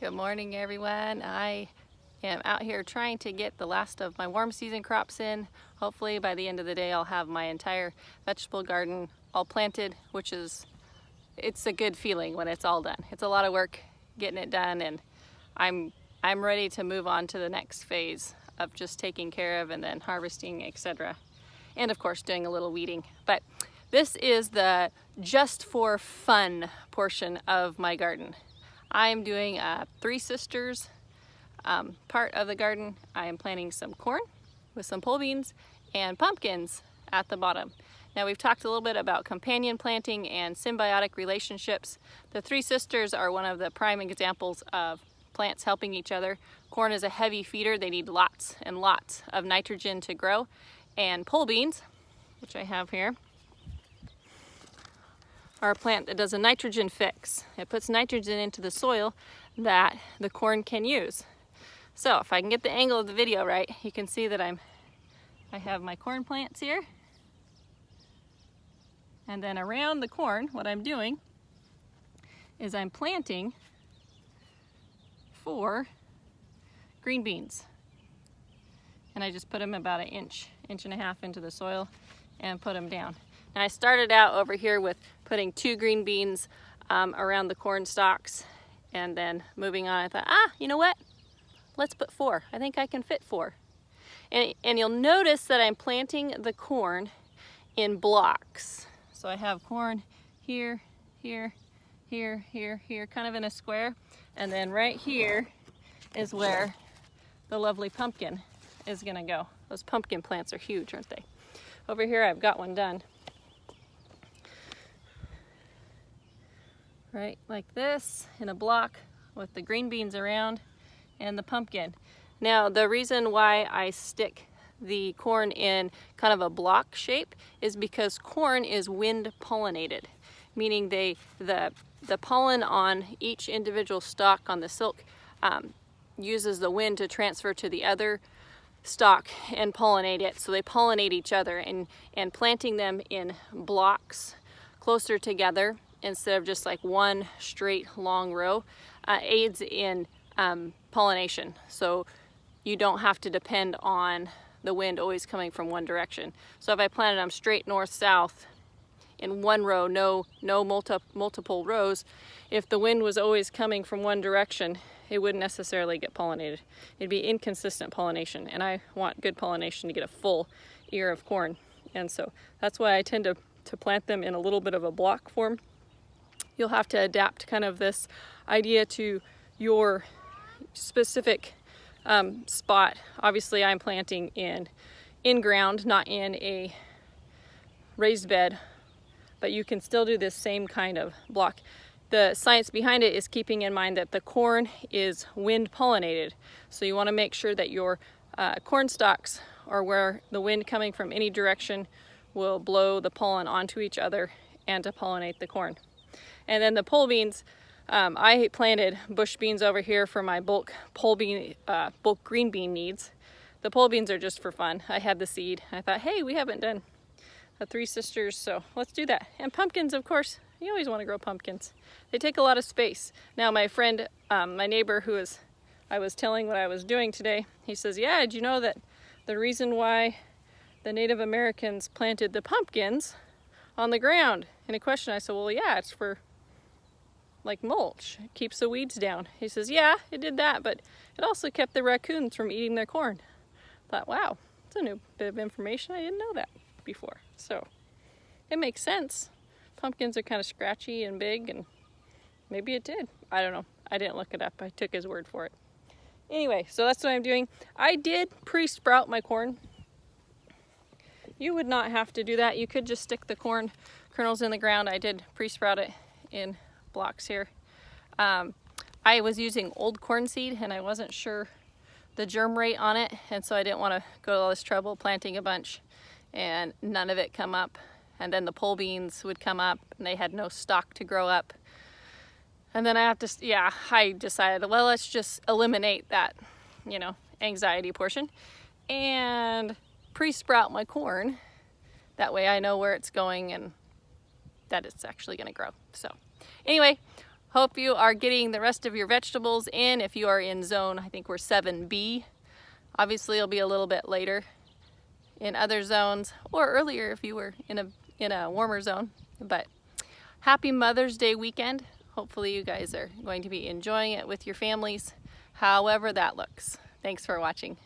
Good morning, everyone. I am out here trying to get the last of my warm season crops in. Hopefully by the end of the day I'll have my entire vegetable garden all planted, it's a good feeling when it's all done. It's a lot of work getting it done, and I'm ready to move on to the next phase of just taking care of and then harvesting, etc. And of course doing a little weeding. But this is the just for fun portion of my garden. I am doing a Three Sisters part of the garden. I am planting some corn with some pole beans and pumpkins at the bottom. Now, we've talked a little bit about companion planting and symbiotic relationships. The Three Sisters are one of the prime examples of plants helping each other. Corn is a heavy feeder. They need lots and lots of nitrogen to grow. And pole beans, which I have here, are a plant that does a nitrogen fix. It puts nitrogen into the soil that the corn can use. So if I can get the angle of the video right, you can see that I have my corn plants here. And then around the corn, what I'm doing is I'm planting 4 green beans. And I just put them about an inch and a half into the soil and put them down. Now, I started out over here with putting 2 green beans around the corn stalks, and then moving on, I thought, you know what? Let's put 4. I think I can fit 4. And you'll notice that I'm planting the corn in blocks. So I have corn here, here, here, here, here, kind of in a square. And then right here is where the lovely pumpkin is gonna go. Those pumpkin plants are huge, aren't they? Over here, I've got one done. Right, like this, in a block with the green beans around and the pumpkin. Now, the reason why I stick the corn in kind of a block shape is because corn is wind pollinated, meaning the pollen on each individual stalk on the silk uses the wind to transfer to the other stalk and pollinate it. So they pollinate each other, and planting them in blocks closer together instead of just like one straight long row aids in pollination. So you don't have to depend on the wind always coming from one direction. So if I planted them straight north-south in one row, no multiple rows, if the wind was always coming from one direction, it wouldn't necessarily get pollinated. It'd be inconsistent pollination, and I want good pollination to get a full ear of corn. And so that's why I tend to plant them in a little bit of a block form. You'll have to adapt kind of this idea to your specific spot. Obviously, I'm planting in ground, not in a raised bed, but you can still do this same kind of block. The science behind it is keeping in mind that the corn is wind pollinated. So you want to make sure that your corn stalks are where the wind coming from any direction will blow the pollen onto each other and to pollinate the corn. And then the pole beans, I planted bush beans over here for my bulk green bean needs. The pole beans are just for fun. I had the seed. I thought, hey, we haven't done a Three Sisters, so let's do that. And pumpkins, of course, you always want to grow pumpkins. They take a lot of space. Now, my friend, my neighbor I was telling what I was doing today, he says, yeah, did you know that the reason why the Native Americans planted the pumpkins on the ground in a question? I said, well, yeah, it's for like mulch. It keeps the weeds down. He says, yeah, it did that, but it also kept the raccoons from eating their corn. I thought, wow, that's a new bit of information. I didn't know that before. So it makes sense. Pumpkins are kind of scratchy and big, and maybe it did. I don't know. I didn't look it up. I took his word for it. Anyway, so that's what I'm doing. I did pre-sprout my corn. You would not have to do that. You could just stick the corn kernels in the ground. I did pre-sprout it in blocks here. I was using old corn seed, and I wasn't sure the germ rate on it, and so I didn't want to go to all this trouble planting a bunch and none of it come up. And then the pole beans would come up and they had no stalk to grow up. And then I decided, well, let's just eliminate that, anxiety portion and pre-sprout my corn. That way I know where it's going and that it's actually going to grow. So anyway, Hope you are getting the rest of your vegetables in. If you are in zone, I think we're 7B. Obviously it'll be a little bit later in other zones, or earlier if you were in a warmer zone. But happy Mother's Day weekend. Hopefully you guys are going to be enjoying it with your families, however that looks. Thanks for watching.